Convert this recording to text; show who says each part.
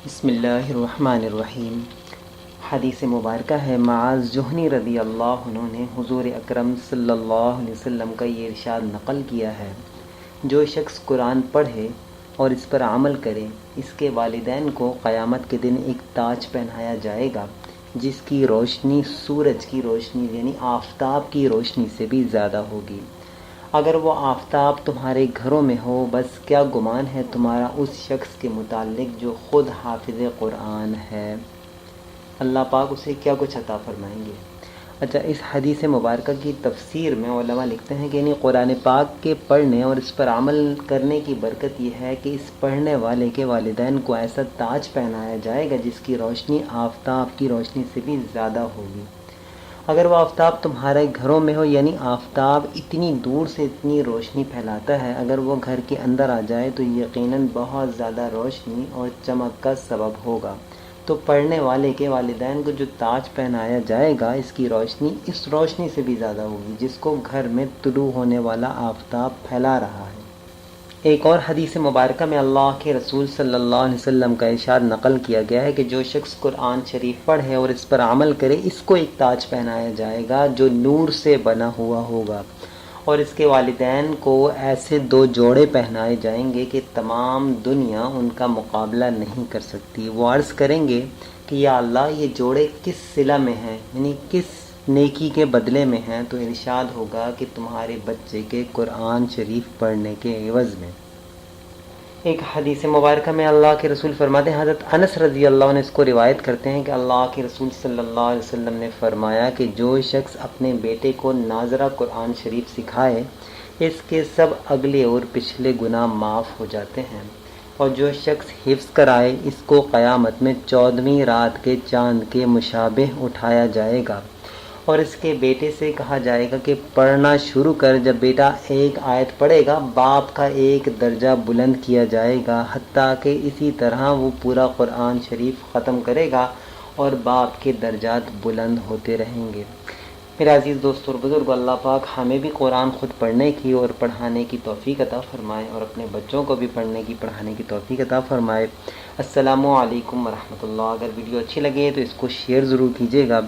Speaker 1: بسم اللہ الرحمن الرحیم۔ حدیث مبارکہ ہے، معاذ جہنی رضی اللہ عنہ نے حضور اکرم صلی اللہ علیہ وسلم کا یہ ارشاد نقل کیا ہے، جو شخص قرآن پڑھے اور اس پر عمل کرے، اس کے والدین کو قیامت کے دن ایک تاج پہنایا جائے گا جس کی روشنی سورج کی روشنی یعنی آفتاب کی روشنی سے بھی زیادہ ہوگی۔ اگر وہ آفتاب تمہارے گھروں میں ہو، بس کیا گمان ہے تمہارا اس شخص کے متعلق جو خود حافظ قرآن ہے، اللہ پاک اسے کیا کچھ عطا فرمائیں گے۔ اچھا، اس حدیث مبارکہ کی تفسیر میں علماء لکھتے ہیں کہ یعنی قرآن پاک کے پڑھنے اور اس پر عمل کرنے کی برکت یہ ہے کہ اس پڑھنے والے کے والدین کو ایسا تاج پہنایا جائے گا جس کی روشنی آفتاب کی روشنی سے بھی زیادہ ہوگی۔ اگر وہ آفتاب تمہارے گھروں میں ہو، یعنی آفتاب اتنی دور سے اتنی روشنی پھیلاتا ہے، اگر وہ گھر کے اندر آ جائے تو یقیناً بہت زیادہ روشنی اور چمک کا سبب ہوگا۔ تو پڑھنے والے کے والدین کو جو تاج پہنایا جائے گا، اس کی روشنی اس روشنی سے بھی زیادہ ہوگی جس کو گھر میں طلوع ہونے والا آفتاب پھیلا رہا ہے۔ ایک اور حدیث مبارکہ میں اللہ کے رسول صلی اللہ علیہ وسلم کا ارشاد نقل کیا گیا ہے کہ جو شخص قرآن شریف پڑھے اور اس پر عمل کرے، اس کو ایک تاج پہنایا جائے گا جو نور سے بنا ہوا ہوگا، اور اس کے والدین کو ایسے دو جوڑے پہنائے جائیں گے کہ تمام دنیا ان کا مقابلہ نہیں کر سکتی۔ وہ عرض کریں گے کہ یا اللہ، یہ جوڑے کس صلہ میں ہیں، یعنی کس نیکی کے بدلے میں ہیں؟ تو ارشاد ہوگا کہ تمہارے بچے کے قرآن شریف پڑھنے کے عوض میں۔ ایک حدیث مبارکہ میں اللہ کے رسول فرماتے ہیں، حضرت انس رضی اللہ عنہ اس کو روایت کرتے ہیں کہ اللہ کے رسول صلی اللہ علیہ وسلم نے فرمایا کہ جو شخص اپنے بیٹے کو ناظرہ قرآن شریف سکھائے، اس کے سب اگلے اور پچھلے گناہ معاف ہو جاتے ہیں، اور جو شخص حفظ کرائے، اس کو قیامت میں 14ویں رات کے چاند کے مشابہ اٹھایا جائے گا، اور اس کے بیٹے سے کہا جائے گا کہ پڑھنا شروع کر۔ جب بیٹا ایک آیت پڑھے گا، باپ کا ایک درجہ بلند کیا جائے گا، حتیٰ کہ اسی طرح وہ پورا قرآن شریف ختم کرے گا اور باپ کے درجات بلند ہوتے رہیں گے۔ میرے عزیز دوستو اور بزرگو، اللہ پاک ہمیں بھی قرآن خود پڑھنے کی اور پڑھانے کی توفیق عطا فرمائے، اور اپنے بچوں کو بھی پڑھنے کی پڑھانے کی توفیق عطا فرمائے۔ السلام علیکم ورحمۃ اللہ۔ اگر ویڈیو اچھی لگے تو اس کو شیئر ضرور کیجیے گا۔